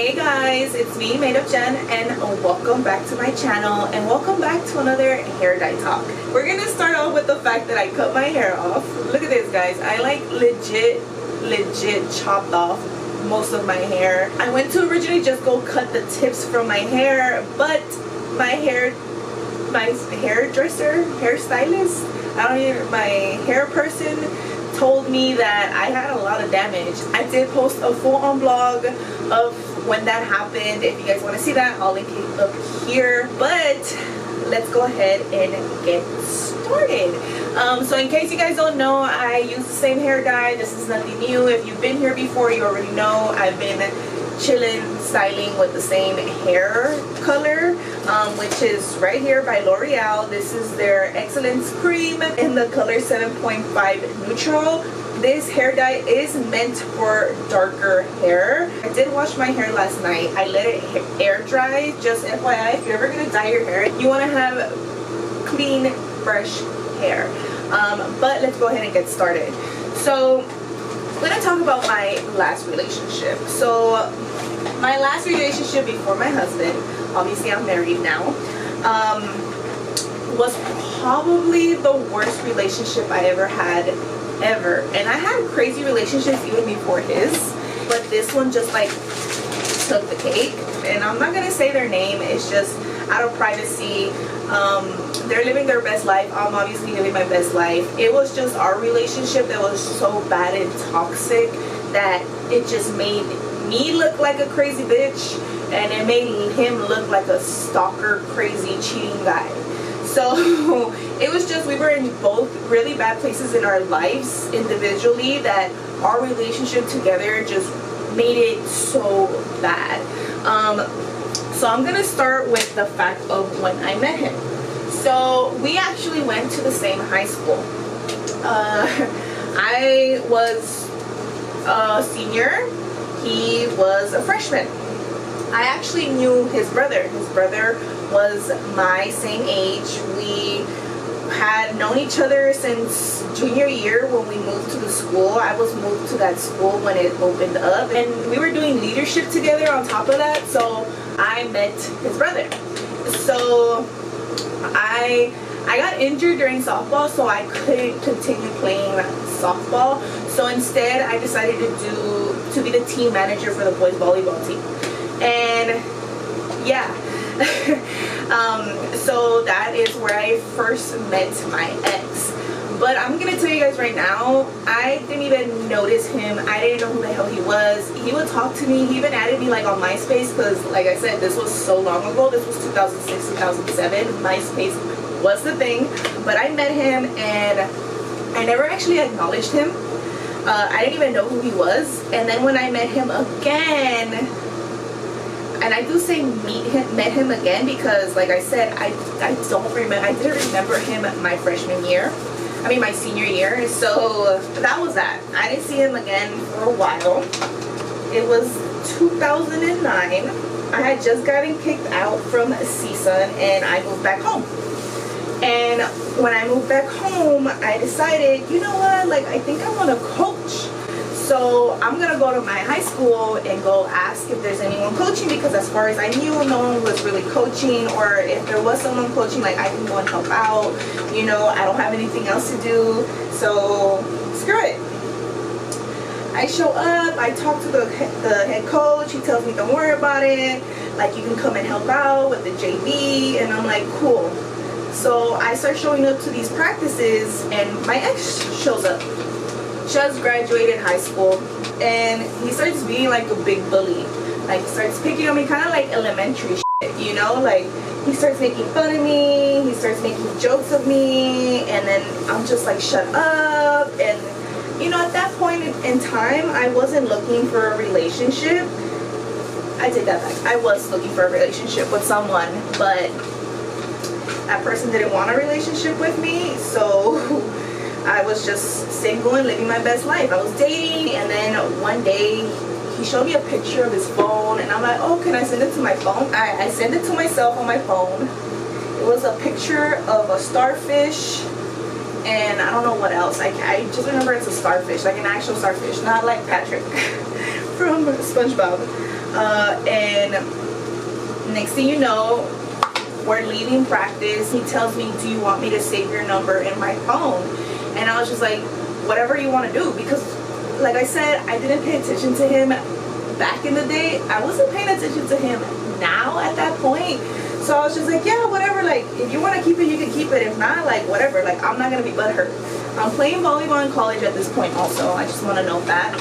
Hey guys, it's me, Made of Jen, and welcome back to my channel, and welcome back to another hair dye talk. We're gonna start off with the fact that I cut my hair off. Look at this, guys. I like legit chopped off most of my hair. I went to originally just go cut the tips from my hair, but my hairstylist, my hair person told me that I had a lot of damage. I did post a full-on vlog of when that happened. If you guys want to see that, I'll link it up here. But let's go ahead and get started. So in case you guys don't know, I use the same hair dye. This is nothing new. If you've been here before, you already know I've been chilling, styling with the same hair color, which is right here by L'Oreal. This is their Excellence Cream in the color 7.5 Neutral. This hair dye is meant for darker hair. I did wash my hair last night. I let it air dry. Just FYI, if you're ever gonna dye your hair, you want to have clean, fresh hair. But let's go ahead and get started. So I'm gonna talk about my last relationship. So my last relationship before my husband, obviously I'm married now, was probably the worst relationship I ever had, ever. And I had crazy relationships even before his, but this one just like took the cake. And I'm not gonna say their name, it's just out of privacy. They're living their best life. I'm obviously living my best life. It was just our relationship that was so bad and toxic that it just made me look like a crazy bitch, and it made him look like a stalker, crazy, cheating guy. So it was just, we were in both really bad places in our lives individually that our relationship together just made it so bad. So I'm gonna start with the fact of when I met him. So we actually went to the same high school. I was a senior, he was a freshman. I actually knew his brother. His brother was my same age. We had known each other since junior year when we moved to the school. I was moved to that school when it opened up, and we were doing leadership together on top of that, so I met his brother. So I got injured during softball, so I couldn't continue playing softball. So instead, I decided to be the team manager for the boys volleyball team. And yeah, so that is where I first met my ex. But I'm gonna tell you guys right now, I didn't even notice him. I didn't know who the hell he was. He would talk to me. He even added me like on MySpace, because like I said, this was so long ago. This was 2006, 2007. MySpace was the thing. But I met him and I never actually acknowledged him. I didn't even know who he was. And then when I met him again, and I do say met him again because like I said, I didn't remember him my freshman year. I mean my senior year. So that was that. I didn't see him again for a while. It was 2009. I had just gotten kicked out from CSUN and I moved back home. And when I moved back home, I decided, you know what, like I think I want to coach. So I'm gonna go to my high school and go ask if there's anyone coaching, because as far as I knew, no one was really coaching, or if there was someone coaching, like I can go and help out. You know, I don't have anything else to do, so screw it. I show up, I talk to the head coach. He tells me don't worry about it, like you can come and help out with the JV, and I'm like cool. So I start showing up to these practices and my ex shows up. Just graduated high school, and he starts being like a big bully. Like starts picking on me, kind of like elementary shit, you know, like he starts making fun of me, he starts making jokes of me, and then I'm just like shut up. And you know, at that point in time, I wasn't looking for a relationship. I take that back. I was looking for a relationship with someone, but that person didn't want a relationship with me, so I was just single and living my best life. I was dating, and then one day he showed me a picture of his phone, and I'm like, oh, can I send it to my phone? I sent it to myself on my phone. It was a picture of a starfish, and I don't know what else. I just remember it's a starfish, like an actual starfish, not like Patrick from SpongeBob. And next thing you know, we're leaving practice. He tells me, do you want me to save your number in my phone? And I was just like, whatever you want to do, because like I said, I didn't pay attention to him back in the day. I wasn't paying attention to him now at that point. So I was just like, yeah, whatever, like if you want to keep it, you can keep it. If not, like whatever, like I'm not gonna be butthurt. I'm playing volleyball in college at this point also. I just want to note that.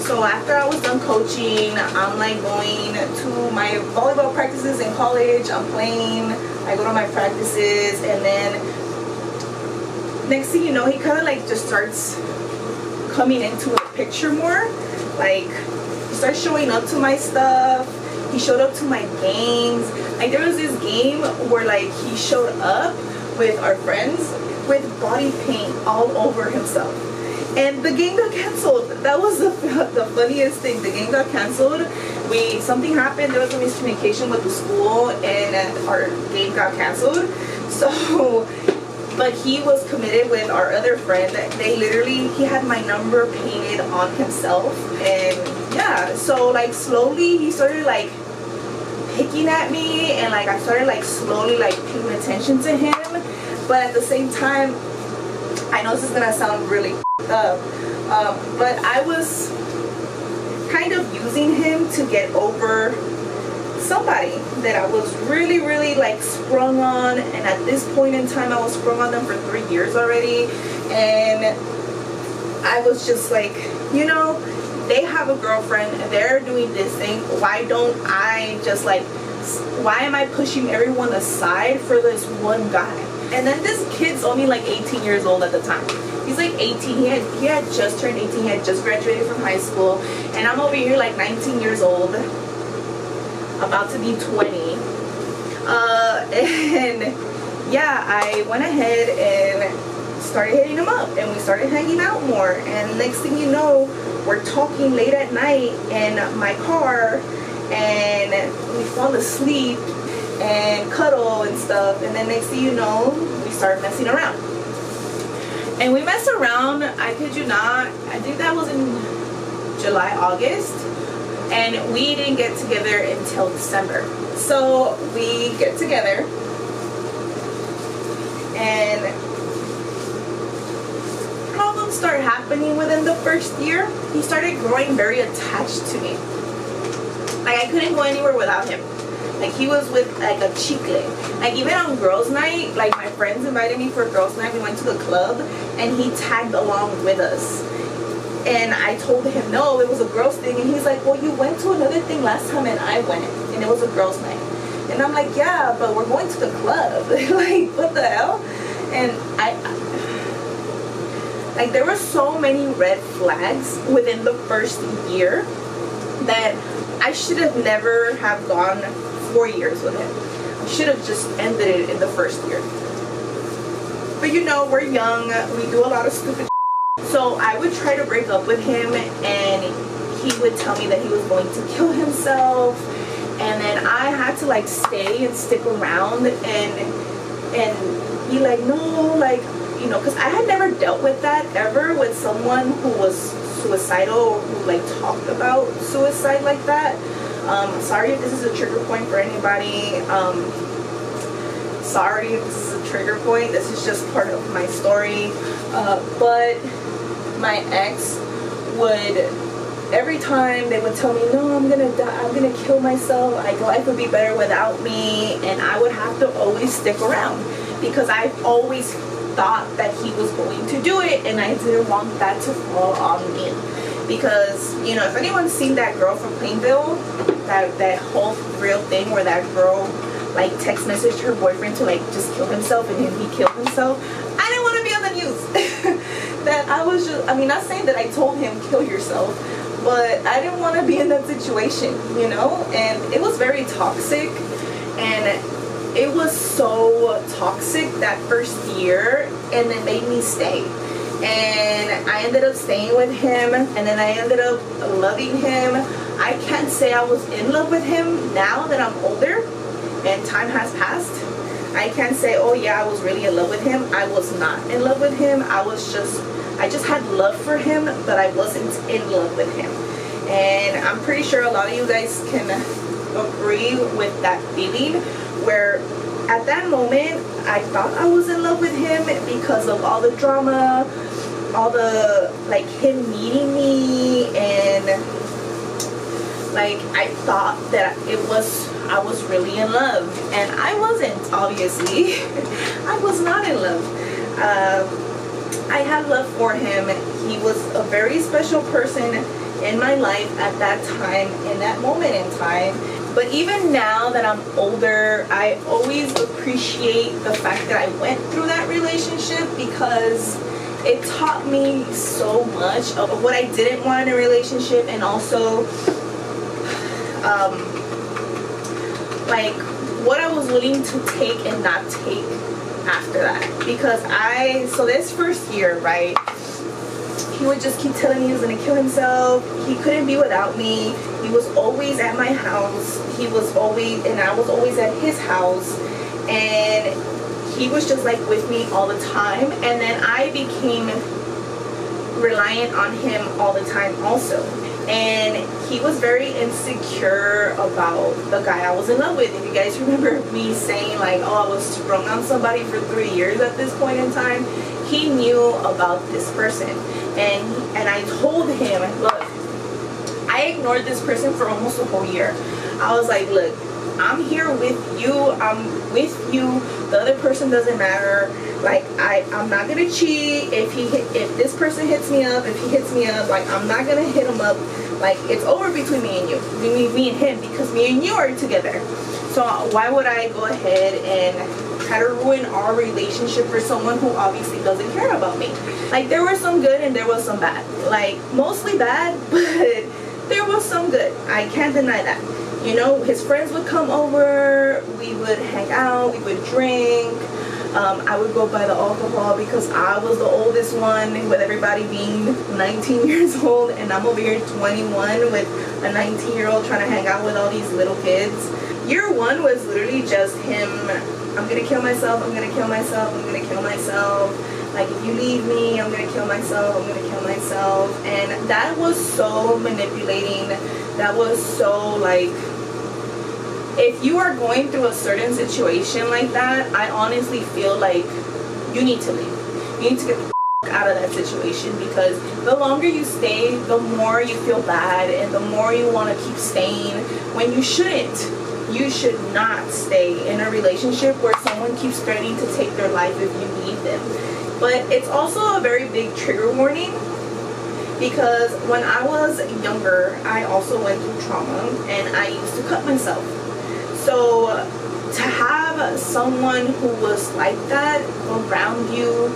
So after I was done coaching, I'm like going to my volleyball practices in college. I'm playing, I go to my practices, and then next thing you know, he kind of like just starts coming into the picture more. Like he starts showing up to my stuff. He showed up to my games. Like there was this game where like he showed up with our friends with body paint all over himself. And the game got canceled. That was the funniest thing. The game got canceled. Something happened. There was a miscommunication with the school, and our game got canceled. So, but he was committed with our other friend. He had my number painted on himself. And yeah, so like slowly he started like picking at me, and like I started like slowly like paying attention to him. But at the same time, I know this is gonna sound really up, but I was kind of using him to get over somebody that I was really like sprung on. And at this point in time, I was sprung on them for 3 years already, and I was just like, you know, they have a girlfriend, they're doing this thing, why don't I just like, why am I pushing everyone aside for this one guy? And then this kid's only like 18 years old at the time. He's like 18. He had just turned 18. He had just graduated from high school. And I'm over here like 19 years old, about to be 20. And yeah, I went ahead and started hitting him up, and we started hanging out more. And next thing you know, we're talking late at night in my car, and we fall asleep and cuddle and stuff. And then next thing you know, we start messing around. And we messed around, I kid you not, I think that was in July, August, and we didn't get together until December. So we get together, and problems start happening within the first year. He started growing very attached to me. Like I couldn't go anywhere without him. Like he was with like a chicle. Like even on girls' night, like my friends invited me for girls' night. We went to the club, and he tagged along with us. And I told him no, it was a girls' thing. And he's like, well, you went to another thing last time, and I went, and it was a girls' night. And I'm like, yeah, but we're going to the club. Like what the hell? And like there were so many red flags within the first year that I should have never have gone 4 years with him. I should have just ended it in the first year. But you know, we're young, we do a lot of stupid shit. So I would try to break up with him, and he would tell me that he was going to kill himself, and then I had to like stay and stick around and be like, no, like, you know, because I had never dealt with that ever with someone who was suicidal or who like talked about suicide like that. Sorry if this is a trigger point for anybody. Sorry if this is a trigger point. This is just part of my story. But my ex would, every time they would tell me, no, I'm gonna die, I'm gonna kill myself, like life would be better without me, and I would have to always stick around because I always thought that he was going to do it, and I didn't want that to fall on me. Because, you know, if anyone's seen that girl from Plainville, that whole real thing where that girl like text messaged her boyfriend to like just kill himself, and then he killed himself, I didn't want to be on the news. That I was just, I mean, not saying that I told him kill yourself, but I didn't want to be in that situation, you know. And it was very toxic, and it was so toxic that first year, and it made me stay. And I ended up staying with him, and then I ended up loving him. I can't say I was in love with him now that I'm older and time has passed. I can't say, oh yeah, I was really in love with him. I was not in love with him. I just had love for him, but I wasn't in love with him. And I'm pretty sure a lot of you guys can agree with that feeling, where at that moment I thought I was in love with him because of all the drama, all the like him meeting me, and like I thought that I was really in love, and I wasn't, obviously. I was not in love. I had love for him. He was a very special person in my life at that time, in that moment in time. But even now that I'm older, I always appreciate the fact that I went through that relationship, because it taught me so much of what I didn't want in a relationship, and also like what I was willing to take and not take after that. Because so this first year, right, he would just keep telling me he was gonna kill himself. He couldn't be without me. He was always at my house. And I was always at his house, and he was just like with me all the time. And then I became reliant on him all the time also. And he was very insecure about the guy I was in love with. If you guys remember me saying like, oh, I was sprung on somebody for 3 years at this point in time, he knew about this person. And I told him, look, I ignored this person for almost a whole year. I was like, look, I'm here with you. I'm with you. The other person doesn't matter. Like, I'm not gonna cheat. If this person hits me up, if he hits me up, like, I'm not gonna hit him up. Like, it's over between me and you, me and him, because me and you are together. So why would I go ahead and try to ruin our relationship for someone who obviously doesn't care about me? Like, there was some good and there was some bad. Like, mostly bad, but there was some good. I can't deny that. You know, his friends would come over, we would hang out, we would drink. I would go buy the alcohol because I was the oldest one, with everybody being 19 years old, and I'm over here 21 with a 19-year-old trying to hang out with all these little kids. Year one was literally just him, I'm gonna kill myself, I'm gonna kill myself, I'm gonna kill myself. Like, if you leave me, I'm gonna kill myself, I'm gonna kill myself. And that was so manipulating. That was so like, if you are going through a certain situation like that, I honestly feel like you need to leave. You need to get the out of that situation, because the longer you stay, the more you feel bad, and the more you want to keep staying when you shouldn't. You should not stay in a relationship where someone keeps threatening to take their life if you leave them. But it's also a very big trigger warning, because when I was younger, I also went through trauma, and I used to cut myself. So to have someone who was like that around you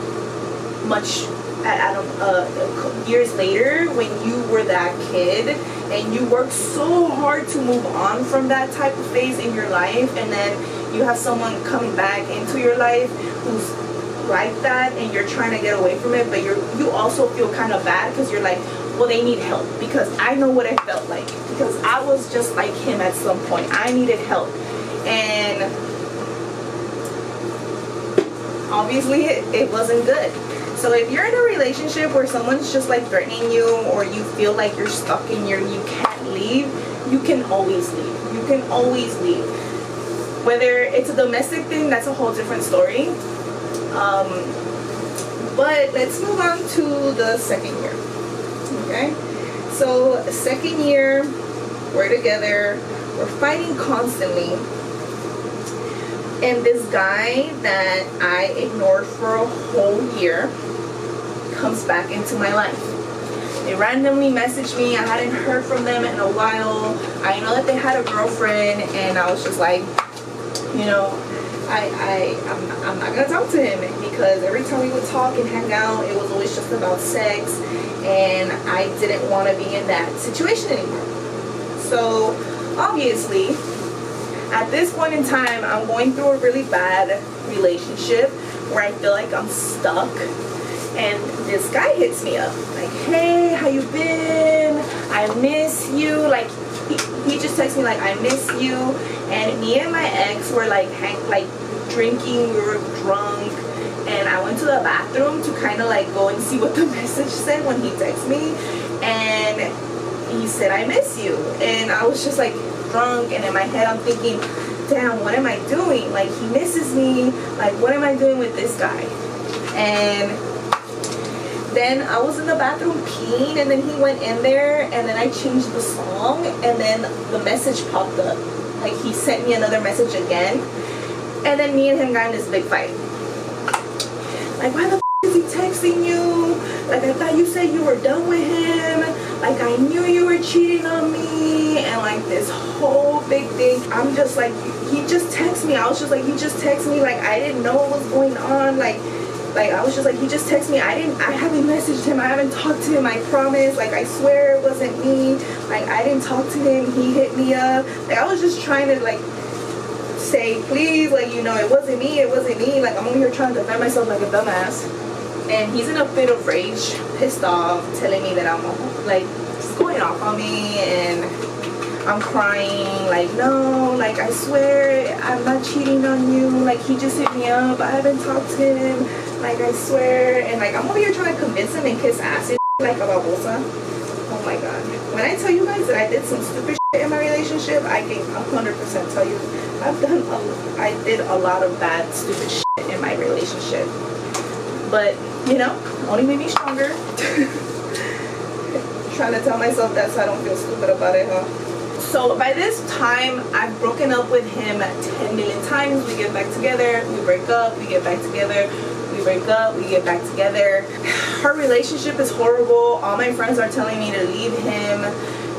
years later, when you were that kid and you worked so hard to move on from that type of phase in your life, and then you have someone coming back into your life who's like that, and you're trying to get away from it, but you also feel kind of bad, because you're like, well, they need help, because I know what I felt like, because I was just like him at some point. I needed help, and obviously it wasn't good. So if you're in a relationship where someone's just like threatening you, or you feel like you're stuck in you can't leave, you can always leave. You can always leave. Whether it's a domestic thing, that's a whole different story. But let's move on to the second year. Okay, so second year, we're together, we're fighting constantly, and this guy that I ignored for a whole year comes back into my life. They randomly messaged me. I hadn't heard from them in a while. I know that they had a girlfriend, and I was just like, you know, I'm not gonna talk to him, because every time we would talk and hang out, it was always just about sex, and I didn't want to be in that situation anymore. So obviously, at this point in time, I'm going through a really bad relationship where I feel like I'm stuck, and this guy hits me up like, hey, how you been? I miss you. Like, he just texts me like, I miss you. And me and my ex were like drinking, we were drunk, and I went to the bathroom to kind of like go and see what the message said when he texted me, and he said, I miss you. And I was just like drunk, and in my head I'm thinking, damn, what am I doing? Like, he misses me. Like, what am I doing with this guy? And then I was in the bathroom peeing, and then he went in there, and then I changed the song, and then the message popped up. Like, he sent me another message again, and then me and him got in this big fight. Like, why the f is he texting you? Like, I thought you said you were done with him. Like, I knew you were cheating on me. And like, this whole big thing. I'm just like, he just texted me. I was just like, he just texted me. Like, I didn't know what was going on. Like I was just like, he just texted me. I haven't messaged him. I haven't talked to him. I promise. Like, I swear it wasn't me. Like, I didn't talk to him. He hit me up. Like, I was just trying to like say, please, like, you know, it wasn't me. It wasn't me. Like, I'm over here trying to defend myself like a dumbass. And he's in a fit of rage, pissed off, telling me that I'm like, just going off on me, and I'm crying, like, no, like, I swear I'm not cheating on you. Like, he just hit me up. I haven't talked to him. Like, I swear. And like, I'm over here trying to convince him and kiss acid like a babosa. Oh my god. When I tell you guys that I did some stupid shit in my relationship, I can 100% tell you I did a lot of bad, stupid shit in my relationship. But, you know, only made me stronger. Trying to tell myself that so I don't feel stupid about it, huh? So by this time, I've broken up with him 10 million times. We get back together, we break up, we get back together, we break up, we get back together. Our relationship is horrible. All my friends are telling me to leave him.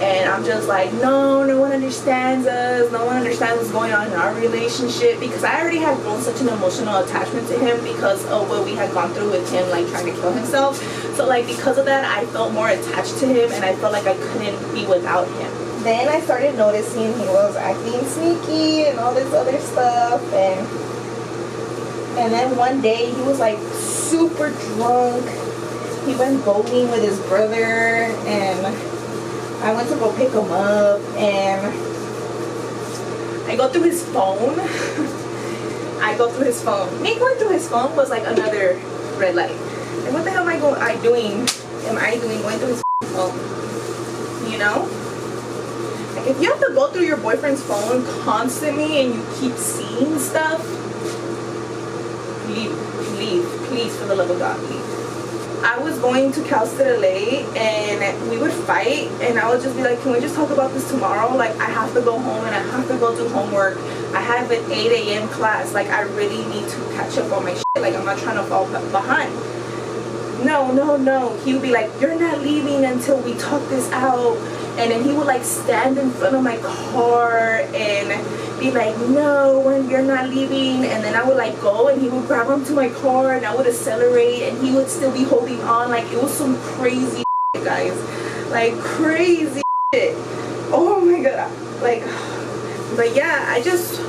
And I'm just like, no one understands us. No one understands what's going on in our relationship, because I already had grown such an emotional attachment to him because of what we had gone through with him, like trying to kill himself. So like, because of that, I felt more attached to him, and I felt like I couldn't be without him. Then I started noticing he was acting sneaky and all this other stuff, and then one day he was like super drunk. He went bowling with his brother, and I went to go pick him up, and I go through his phone. Me going through his phone was like another red light. And what the hell am I doing going through his phone? You know? Like, if you have to go through your boyfriend's phone constantly and you keep seeing stuff, leave, please, for the love of God, leave. I was going to Cal State LA, and we would fight, and I would just be like, can we just talk about this tomorrow? Like, I have to go home and I have to go do homework. I have an 8 a.m. class. Like, I really need to catch up on my shit. Like, I'm not trying to fall behind. No. He would be like, you're not leaving until we talk this out. And then he would like stand in front of my car and be like, no, you're not leaving. And then I would like go, and he would grab onto my car, and I would accelerate, and he would still be holding on. Like, it was some crazy shit, guys. Like, crazy shit. Oh my god. Like, but yeah, I just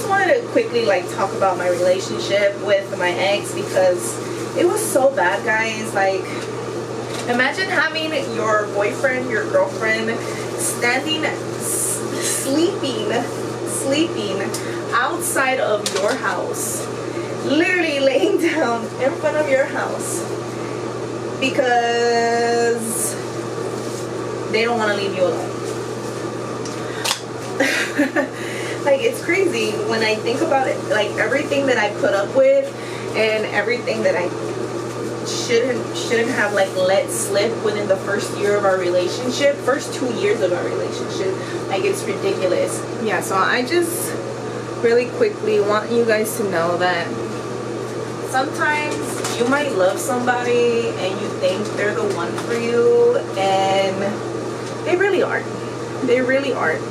wanted to quickly like talk about my relationship with my ex, because it was so bad, guys. Like, imagine having your boyfriend, your girlfriend standing, sleeping outside of your house, literally laying down in front of your house because they don't want to leave you alone. Like, it's crazy when I think about it. Like, everything that I put up with and everything that I shouldn't have like let slip within the first year of our relationship, first 2 years of our relationship. Like, it's ridiculous. Yeah, so I just really quickly want you guys to know that sometimes you might love somebody and you think they're the one for you, and they really aren't. They really aren't.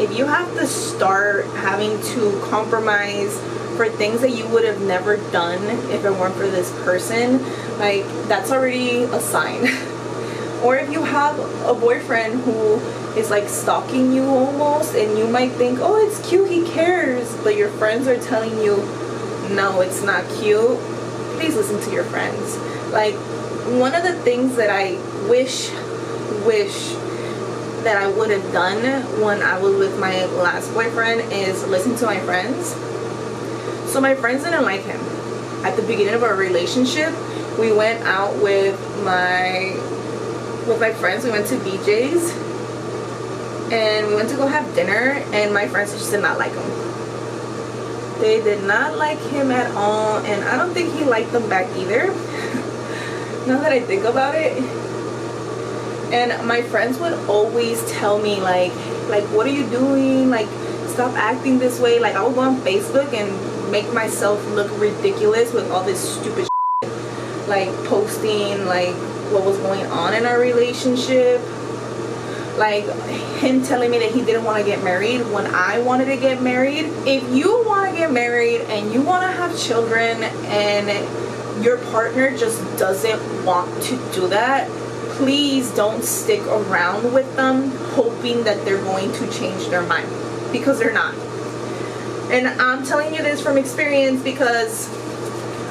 If you have to start having to compromise for things that you would have never done if it weren't for this person, like, that's already a sign. Or if you have a boyfriend who is like stalking you almost, and you might think, oh, it's cute, he cares, but your friends are telling you, no, it's not cute. Please listen to your friends. Like, one of the things that I wish that I would have done when I was with my last boyfriend is listen to my friends. So my friends didn't like him. At the beginning of our relationship, we went out with with my friends. We went to BJ's and we went to go have dinner, and my friends just did not like him. They did not like him at all, and I don't think he liked them back either. Now that I think about it. And my friends would always tell me like what are you doing, like stop acting this way. Like I would go on Facebook and make myself look ridiculous with all this stupid shit, like posting like what was going on in our relationship, like him telling me that he didn't want to get married when I wanted to get married. If you want to get married and you want to have children and your partner just doesn't want to do that, please don't stick around with them hoping that they're going to change their mind, because they're not. And I'm telling you this from experience, because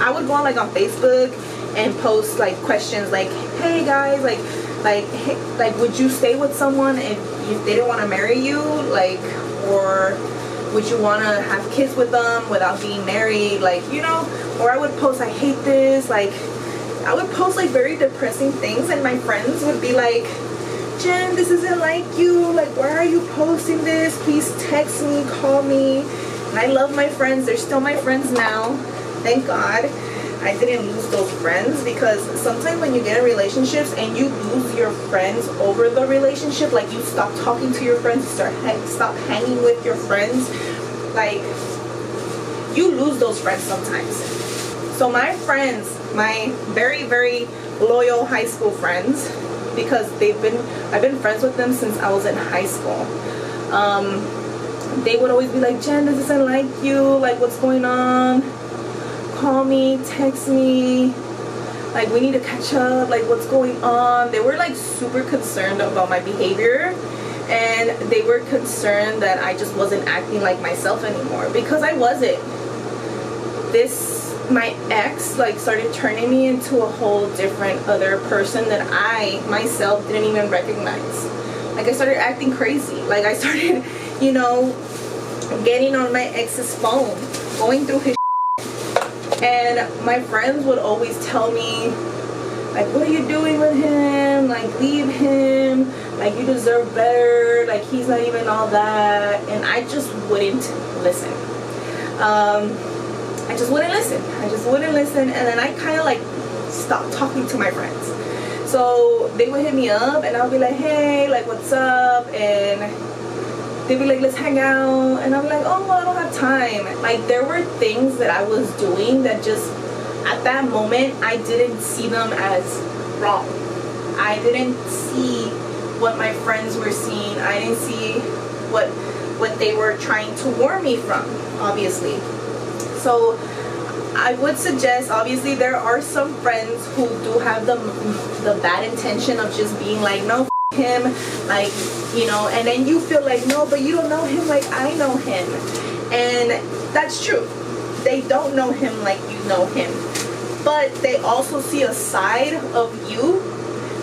I would go on like on Facebook and post like questions like, hey guys, like would you stay with someone if they didn't want to marry you, like, or would you want to have kids with them without being married, like, you know. Or I would post, I hate this, like I would post like very depressing things, and my friends would be like, Jen, this isn't like you, like why are you posting this, please text me, call me. And I love my friends, they're still my friends now, thank God. I didn't lose those friends, because sometimes when you get in relationships and you lose your friends over the relationship, like you stop talking to your friends, stop hanging with your friends, like you lose those friends sometimes. So my friends, my very, very loyal high school friends, because I've been friends with them since I was in high school. They would always be like, Jen, this isn't like you, like what's going on? Call me, text me, like we need to catch up, like what's going on? They were like super concerned about my behavior, and they were concerned that I just wasn't acting like myself anymore, because I wasn't. My ex like started turning me into a whole different other person that I myself didn't even recognize. Like I started acting crazy, like I started, you know, getting on my ex's phone, going through his shit. And my friends would always tell me like, what are you doing with him, like leave him, like you deserve better, like he's not even all that. And I just wouldn't listen. I just wouldn't listen. And then I kind of like stopped talking to my friends. So they would hit me up and I'll be like, hey, like what's up? And they'd be like, let's hang out. And I'll be like, oh, well, I don't have time. Like there were things that I was doing that just at that moment I didn't see them as wrong. I didn't see what my friends were seeing. I didn't see what they were trying to warn me from, obviously. So I would suggest, obviously there are some friends who do have the bad intention of just being like, no, f him, like, you know, and then you feel like, no, but you don't know him like I know him. And that's true. They don't know him like you know him. But they also see a side of you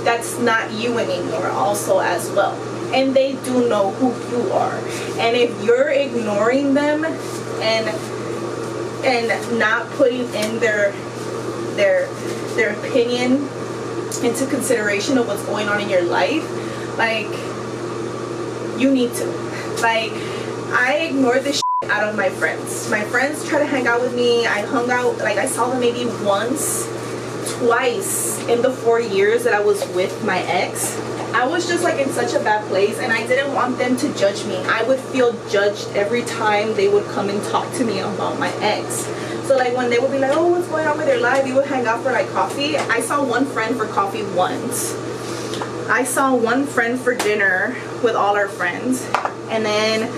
that's not you anymore also as well. And they do know who you are. And if you're ignoring them and not putting in their opinion into consideration of what's going on in your life, like you need to. Like I ignored the shit out of my friends. My friends try to hang out with me. I hung out, like I saw them maybe once, twice in the 4 years that I was with my ex. I was just like in such a bad place, and I didn't want them to judge me. I would feel judged every time they would come and talk to me about my ex. So like when they would be like, oh, what's going on with your life? We would hang out for like coffee. I saw one friend for coffee once. I saw one friend for dinner with all our friends. And then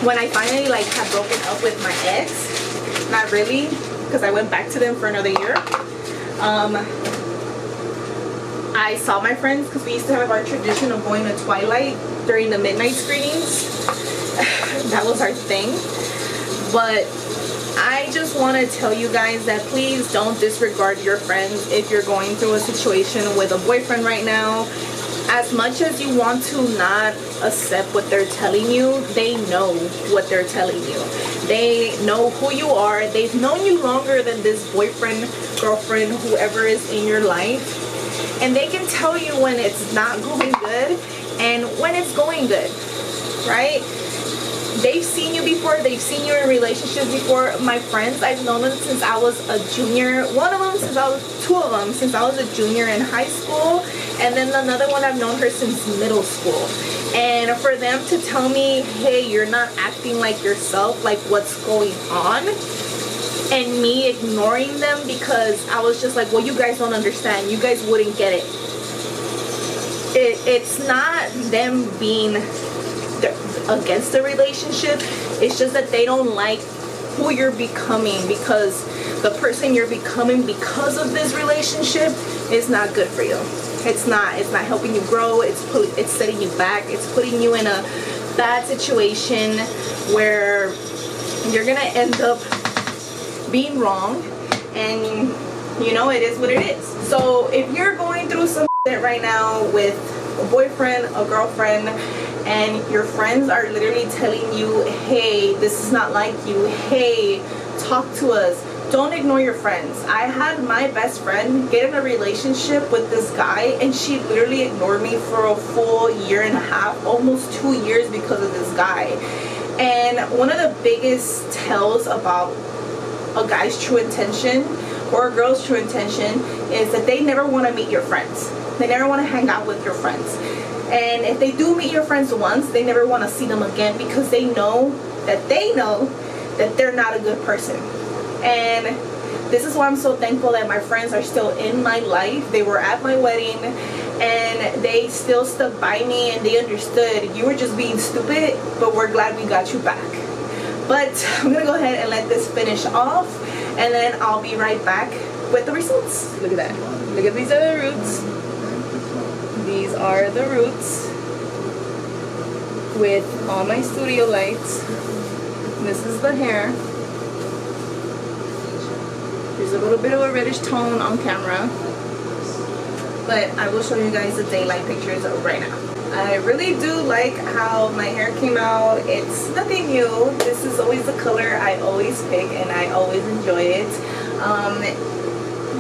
when I finally like had broken up with my ex, not really, because I went back to them for another year. I saw my friends because we used to have our tradition of going to Twilight during the midnight screenings. That was our thing. But I just want to tell you guys that please don't disregard your friends if you're going through a situation with a boyfriend right now. As much as you want to not accept what they're telling you, they know what they're telling you. They know who you are. They've known you longer than this boyfriend, girlfriend, whoever is in your life. and they can tell you when it's not going good and when it's going good, right? They've seen you before. They've seen you in relationships before. My friends, I've known them since I was a junior. Two of them since I was a junior in high school. And then another one, I've known her since middle school. And for them to tell me, hey, you're not acting like yourself, like what's going on? And me ignoring them because I was just like, well, you guys don't understand. You guys wouldn't get it. It's not them being against the relationship. It's just that they don't like who you're becoming, because the person you're becoming because of this relationship is not good for you. It's not helping you grow. It's setting you back. It's putting you in a bad situation where you're gonna end up being wrong, and you know, it is what it is. So if you're going through some shit right now with a boyfriend, a girlfriend, and your friends are literally telling you, hey, this is not like you, hey, talk to us, don't ignore your friends. I had my best friend get in a relationship with this guy, and she literally ignored me for a full year and a half, almost 2 years, because of this guy. And one of the biggest tells about a guy's true intention or a girl's true intention is that they never want to meet your friends. They never want to hang out with your friends. And if they do meet your friends once, they never want to see them again, because they know that they're not a good person. And this is why I'm so thankful that my friends are still in my life. They were at my wedding and they still stuck by me, and they understood you were just being stupid, but we're glad we got you back. But I'm gonna go ahead and let this finish off, and then I'll be right back with the results. Look at that. Look at these are the roots. These are the roots with all my studio lights. This is the hair. There's a little bit of a reddish tone on camera, but I will show you guys the daylight pictures right now. I really do like how my hair came out. It's nothing new. This is always the color I always pick, and I always enjoy it.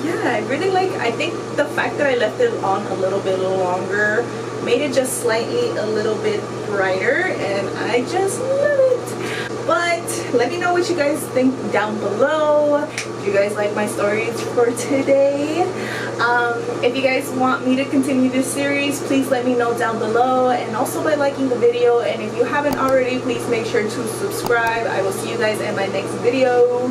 Yeah, I really like, I think the fact that I left it on a little bit longer made it just slightly a little bit brighter, and I just love it. But let me know what you guys think down below. Do you guys like my stories for today? If you guys want me to continue this series, please let me know down below, and also by liking the video. And if you haven't already, please make sure to subscribe. I will see you guys in my next video.